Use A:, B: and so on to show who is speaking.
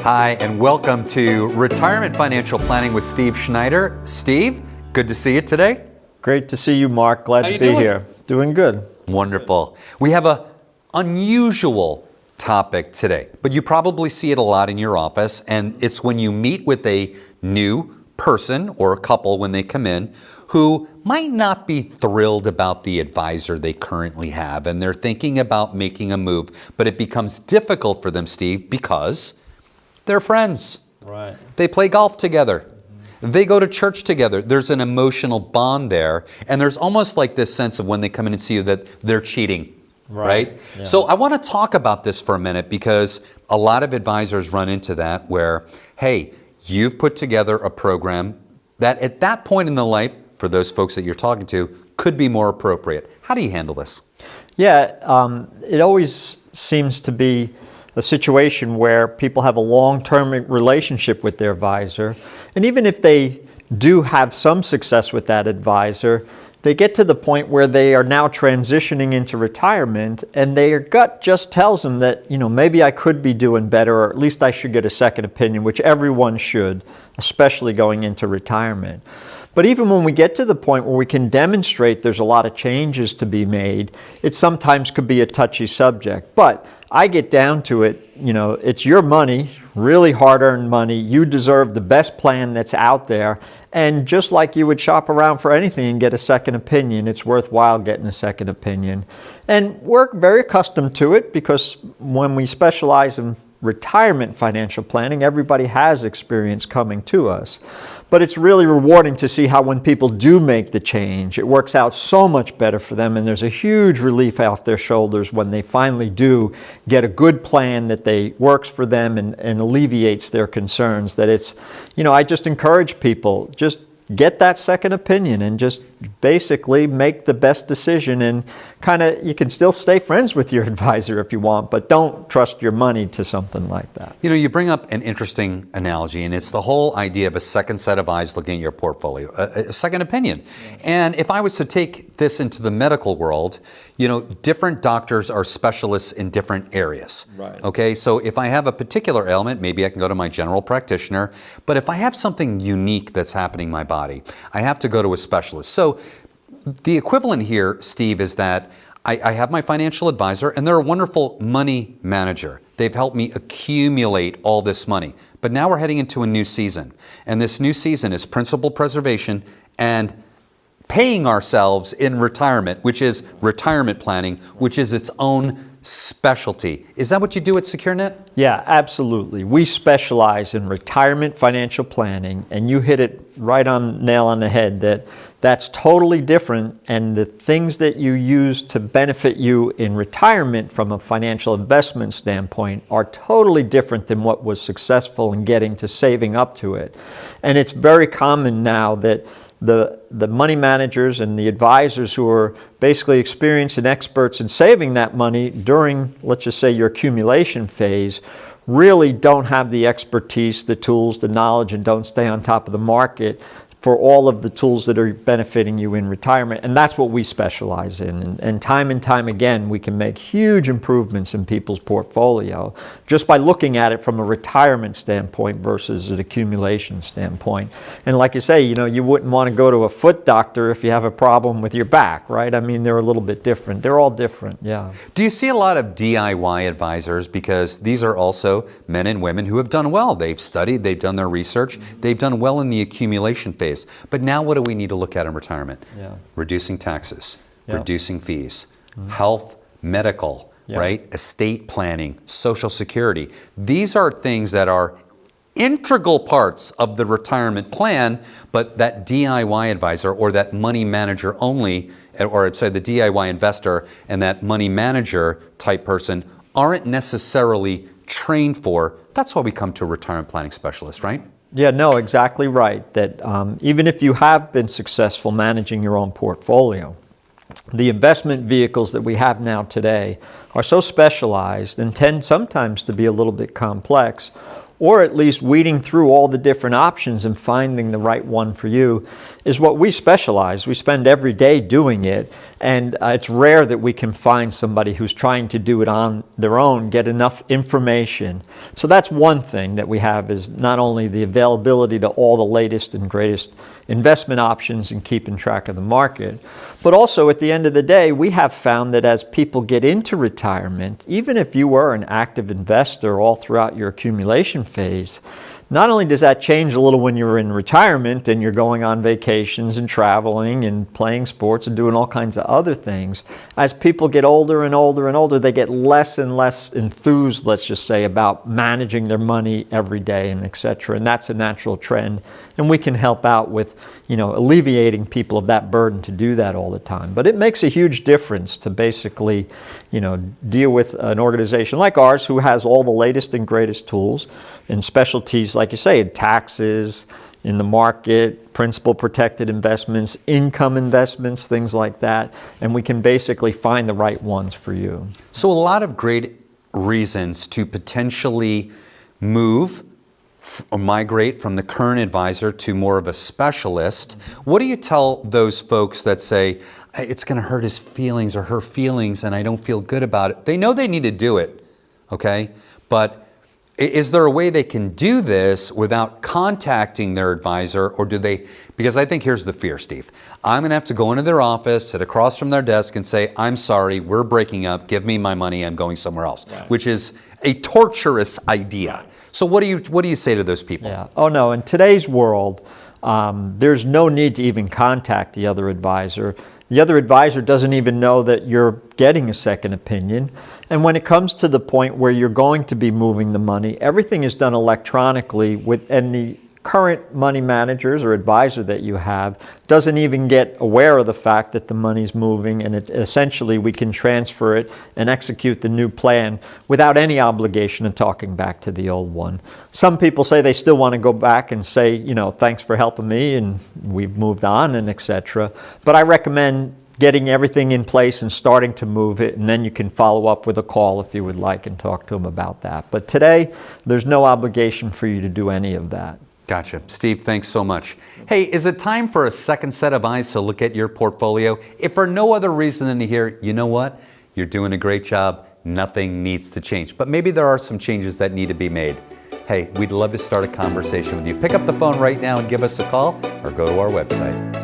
A: Hi, and welcome to Retirement Financial Planning with Steve Schneider. Steve, good to see you today.
B: Great to see you, Mark. Glad to be here. Doing good.
A: Wonderful. We have an unusual topic today, but you probably see it a lot in your office, and it's when you meet with a new person or a couple when they come in who might not be thrilled about the advisor they currently have, and they're thinking about making a move, but it becomes difficult for them, Steve, because they're friends.
B: Right.
A: They play golf together. They go to church together. There's an emotional bond there. And there's almost like this sense of when they come in and see you that they're cheating, right?
B: Yeah.
A: So I want to talk about this for a minute because a lot of advisors run into that where, hey, you've put together a program that at that point in the life, for those folks that you're talking to, could be more appropriate. How do you handle this?
B: Yeah, it always seems to be a situation where people have a long-term relationship with their advisor. And even if they do have some success with that advisor, they get to the point where they are now transitioning into retirement and their gut just tells them that, maybe I could be doing better, or at least I should get a second opinion, which everyone should, especially going into retirement. But even when we get to the point where we can demonstrate there's a lot of changes to be made, it sometimes could be a touchy subject. But I get down to it, it's your money, really hard-earned money. You deserve the best plan that's out there. And just like you would shop around for anything and get a second opinion, it's worthwhile getting a second opinion. And we're very accustomed to it because when we specialize in retirement financial planning, everybody has experience coming to us. But it's really rewarding to see how when people do make the change, it works out so much better for them, and there's a huge relief off their shoulders when they finally do get a good plan that works for them and alleviates their concerns. That it's, I just encourage people, just get that second opinion and just basically make the best decision, and you can still stay friends with your advisor if you want, but don't trust your money to something like that.
A: You bring up an interesting analogy, and it's the whole idea of a second set of eyes looking at your portfolio, a second opinion. And if I was to take this into the medical world, different doctors are specialists in different areas.
B: Right.
A: Okay, so if I have a particular ailment, maybe I can go to my general practitioner. But if I have something unique that's happening in my body, I have to go to a specialist. So the equivalent here, Steve, is that I have my financial advisor, and they're a wonderful money manager. They've helped me accumulate all this money. But now we're heading into a new season. And this new season is principal preservation and paying ourselves in retirement, which is retirement planning, which is its own specialty. Is that what you do at Securenet?
B: Yeah, absolutely. We specialize in retirement financial planning, and you hit it right on nail on the head that's totally different, and the things that you use to benefit you in retirement from a financial investment standpoint are totally different than what was successful in getting to saving up to it. And it's very common now that the money managers and the advisors who are basically experienced and experts in saving that money during, let's just say, your accumulation phase, really don't have the expertise, the tools, the knowledge, and don't stay on top of the market for all of the tools that are benefiting you in retirement. And that's what we specialize in. And time again, we can make huge improvements in people's portfolio just by looking at it from a retirement standpoint versus an accumulation standpoint. And like you say, you wouldn't want to go to a foot doctor if you have a problem with your back, right? I mean, they're a little bit different. They're all different, yeah.
A: Do you see a lot of DIY advisors? Because these are also men and women who have done well. They've studied, they've done their research, they've done well in the accumulation phase. But now what do we need to look at in retirement?
B: Yeah.
A: Reducing taxes,
B: Yeah.
A: reducing fees, health, medical, right? Estate planning, Social Security. These are things that are integral parts of the retirement plan, but that DIY advisor or that money manager only, or I'd say the DIY investor and that money manager type person aren't necessarily trained for. That's why we come to a retirement planning specialist, right?
B: Yeah, no, exactly right. That even if you have been successful managing your own portfolio, the investment vehicles that we have now today are so specialized and tend sometimes to be a little bit complex, or at least weeding through all the different options and finding the right one for you is what we specialize. We spend every day doing it. And it's rare that we can find somebody who's trying to do it on their own, get enough information. So that's one thing that we have, is not only the availability to all the latest and greatest investment options and keeping track of the market, but also at the end of the day, we have found that as people get into retirement, even if you were an active investor all throughout your accumulation phase, not only does that change a little when you're in retirement and you're going on vacations and traveling and playing sports and doing all kinds of other things, as people get older and older and older, they get less and less enthused, let's just say, about managing their money every day and et cetera. And that's a natural trend. And we can help out with, alleviating people of that burden to do that all the time. But it makes a huge difference to basically, deal with an organization like ours who has all the latest and greatest tools and specialties, like you say, in taxes, in the market, principal protected investments, income investments, things like that. And we can basically find the right ones for you.
A: So a lot of great reasons to potentially move or migrate from the current advisor to more of a specialist. What do you tell those folks that say, it's going to hurt his feelings or her feelings and I don't feel good about it? They know they need to do it, okay? But is there a way they can do this without contacting their advisor, or do they, because I think here's the fear, Steve. I'm going to have to go into their office, sit across from their desk and say, I'm sorry, we're breaking up, give me my money, I'm going somewhere else, right, which is a torturous idea. So what do you say to those people?
B: Yeah. Oh no, in today's world, there's no need to even contact the other advisor. The other advisor doesn't even know that you're getting a second opinion. And when it comes to the point where you're going to be moving the money, everything is done electronically, and the current money managers or advisor that you have doesn't even get aware of the fact that the money's moving, and essentially we can transfer it and execute the new plan without any obligation of talking back to the old one. Some people say they still want to go back and say, thanks for helping me and we've moved on and etc. But I recommend getting everything in place and starting to move it, and then you can follow up with a call if you would like and talk to them about that. But today, there's no obligation for you to do any of that.
A: Gotcha. Steve, thanks so much. Hey, is it time for a second set of eyes to look at your portfolio? If for no other reason than to hear, you know what? You're doing a great job. Nothing needs to change. But maybe there are some changes that need to be made. Hey, we'd love to start a conversation with you. Pick up the phone right now and give us a call, or go to our website.